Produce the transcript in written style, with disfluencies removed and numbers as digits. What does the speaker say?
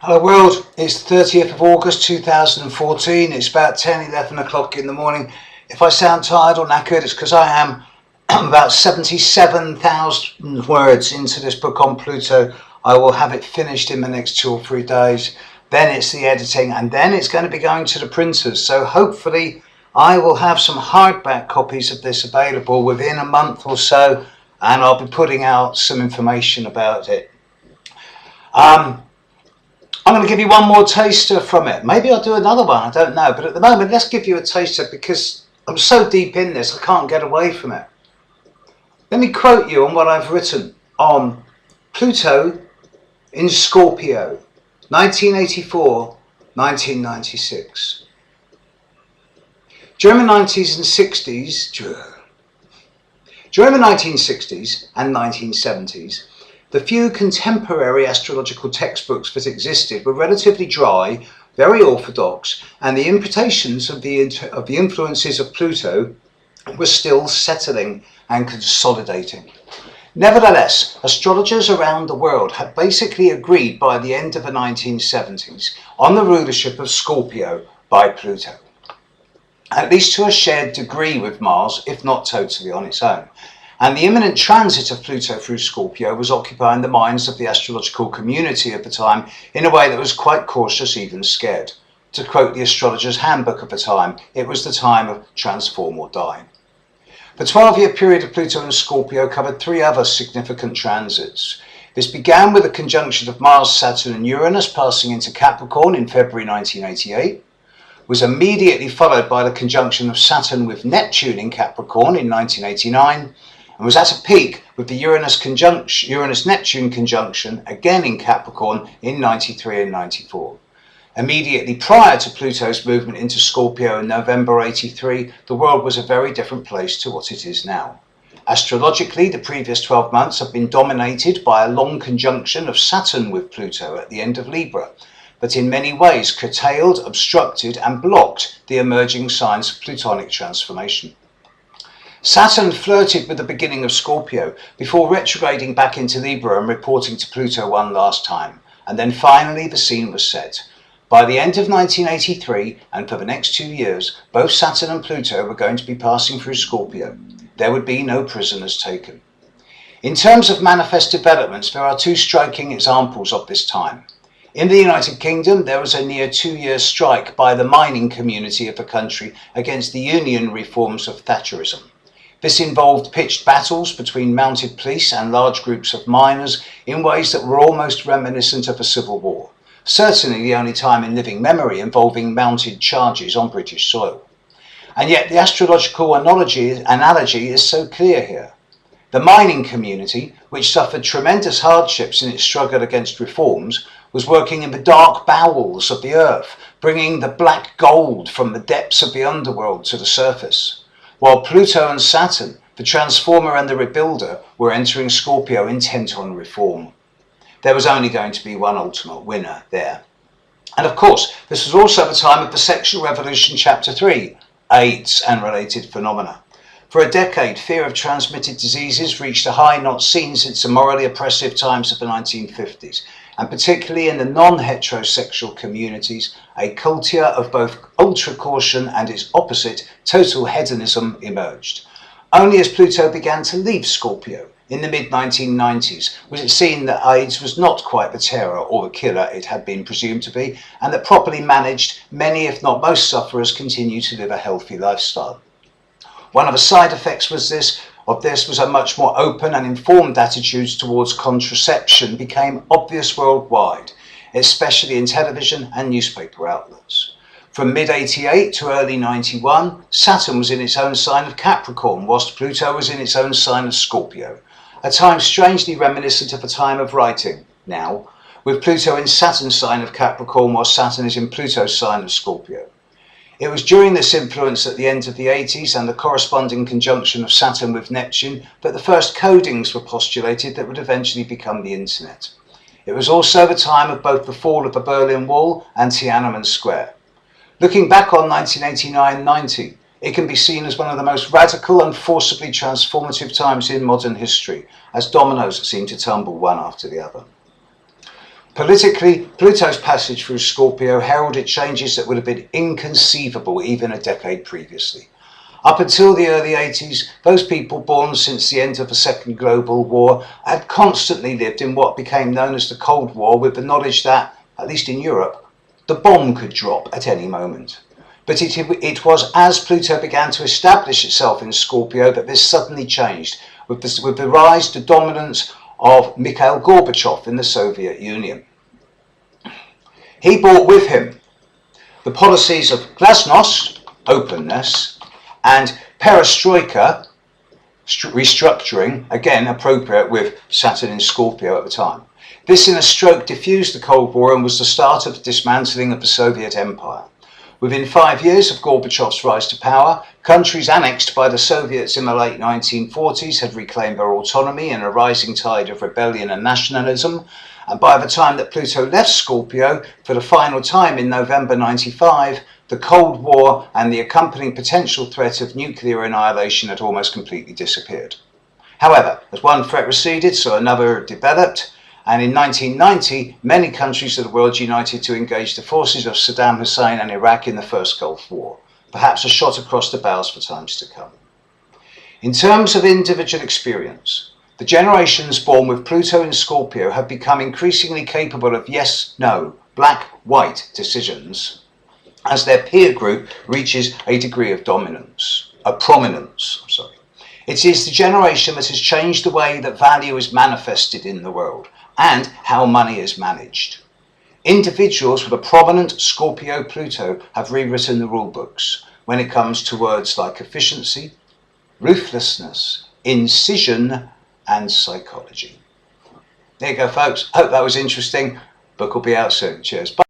Hello world, it's 30th of August 2014, it's about 11 o'clock in the morning. If I sound tired or knackered, it's because I am about 77,000 words into this book on Pluto. I will have it finished in the next 2 or 3 days, then it's the editing, and then it's going to be going to the printers. So hopefully I will have some hardback copies of this available within a month or so, and I'll be putting out some information about it. I'm going to give you one more taster from it. Maybe I'll do another one, I don't know. But at the moment, let's give you a taster because I'm so deep in this, I can't get away from it. Let me quote you on what I've written on Pluto in Scorpio, 1984-1996. During the 1960s and 1970s, the few contemporary astrological textbooks that existed were relatively dry, very orthodox, and the interpretations of the influences of Pluto were still settling and consolidating. Nevertheless, astrologers around the world had basically agreed by the end of the 1970s on the rulership of Scorpio by Pluto, at least to a shared degree with Mars, if not totally on its own. And the imminent transit of Pluto through Scorpio was occupying the minds of the astrological community at the time in a way that was quite cautious, even scared. To quote the astrologer's handbook of the time, it was the time of transform or die. The 12-year period of Pluto and Scorpio covered 3 other significant transits. This began with a conjunction of Mars, Saturn and Uranus passing into Capricorn in February 1988. Was immediately followed by the conjunction of Saturn with Neptune in Capricorn in 1989. And was at a peak with the Uranus-Neptune conjunction again in Capricorn in 93 and 94. Immediately prior to Pluto's movement into Scorpio in November 83, the world was a very different place to what it is now. Astrologically, the previous 12 months have been dominated by a long conjunction of Saturn with Pluto at the end of Libra, but in many ways curtailed, obstructed and blocked the emerging signs of Plutonic transformation. Saturn flirted with the beginning of Scorpio before retrograding back into Libra and reporting to Pluto one last time, and then finally the scene was set. By the end of 1983, and for the next 2 years, both Saturn and Pluto were going to be passing through Scorpio. There would be no prisoners taken. In terms of manifest developments, there are 2 striking examples of this time. In the United Kingdom, there was a near 2-year strike by the mining community of the country against the union reforms of Thatcherism. This involved pitched battles between mounted police and large groups of miners in ways that were almost reminiscent of a civil war. Certainly the only time in living memory involving mounted charges on British soil. And yet the astrological analogy is so clear here. The mining community, which suffered tremendous hardships in its struggle against reforms, was working in the dark bowels of the earth, bringing the black gold from the depths of the underworld to the surface. While Pluto and Saturn, the transformer and the rebuilder, were entering Scorpio intent on reform. There was only going to be one ultimate winner there. And of course, this was also the time of the Sexual Revolution Chapter 3, AIDS and related phenomena. For a decade, fear of transmitted diseases reached a high not seen since the morally oppressive times of the 1950s, and particularly in the non-heterosexual communities, a culture of both ultra-caution and its opposite, total hedonism, emerged. Only as Pluto began to leave Scorpio in the mid-1990s was it seen that AIDS was not quite the terror or the killer it had been presumed to be, and that properly managed, many if not most sufferers continue to live a healthy lifestyle. One of the side effects of this was a much more open and informed attitudes towards contraception became obvious worldwide, especially in television and newspaper outlets. From mid-88 to early 91, Saturn was in its own sign of Capricorn, whilst Pluto was in its own sign of Scorpio, a time strangely reminiscent of the time of writing now, with Pluto in Saturn's sign of Capricorn whilst Saturn is in Pluto's sign of Scorpio. It was during this influence at the end of the 80s and the corresponding conjunction of Saturn with Neptune that the first codings were postulated that would eventually become the internet. It was also the time of both the fall of the Berlin Wall and Tiananmen Square. Looking back on 1989-90, it can be seen as one of the most radical and forcibly transformative times in modern history, as dominoes seem to tumble one after the other. Politically, Pluto's passage through Scorpio heralded changes that would have been inconceivable even a decade previously. Up until the early 80s, those people born since the end of the Second Global War had constantly lived in what became known as the Cold War, with the knowledge that, at least in Europe, the bomb could drop at any moment. But it was as Pluto began to establish itself in Scorpio that this suddenly changed, with the rise to dominance of Mikhail Gorbachev in the Soviet Union. He brought with him the policies of glasnost, openness, and perestroika, restructuring, again appropriate with Saturn in Scorpio at the time. This in a stroke diffused the Cold War and was the start of the dismantling of the Soviet Empire. Within 5 years of Gorbachev's rise to power, countries annexed by the Soviets in the late 1940s had reclaimed their autonomy in a rising tide of rebellion and nationalism, and by the time that Pluto left Scorpio for the final time in November 95, the Cold War and the accompanying potential threat of nuclear annihilation had almost completely disappeared. However, as one threat receded, so another developed, and in 1990, many countries of the world united to engage the forces of Saddam Hussein and Iraq in the First Gulf War, perhaps a shot across the bows for times to come. In terms of individual experience, the generations born with Pluto in Scorpio have become increasingly capable of yes, no, black, white decisions as their peer group reaches a degree of prominence. It is the generation that has changed the way that value is manifested in the world and how money is managed. Individuals with a prominent Scorpio Pluto have rewritten the rule books when it comes to words like efficiency, ruthlessness, incision, and psychology. There you go, folks. Hope that was interesting. Book will be out soon. Cheers. Bye.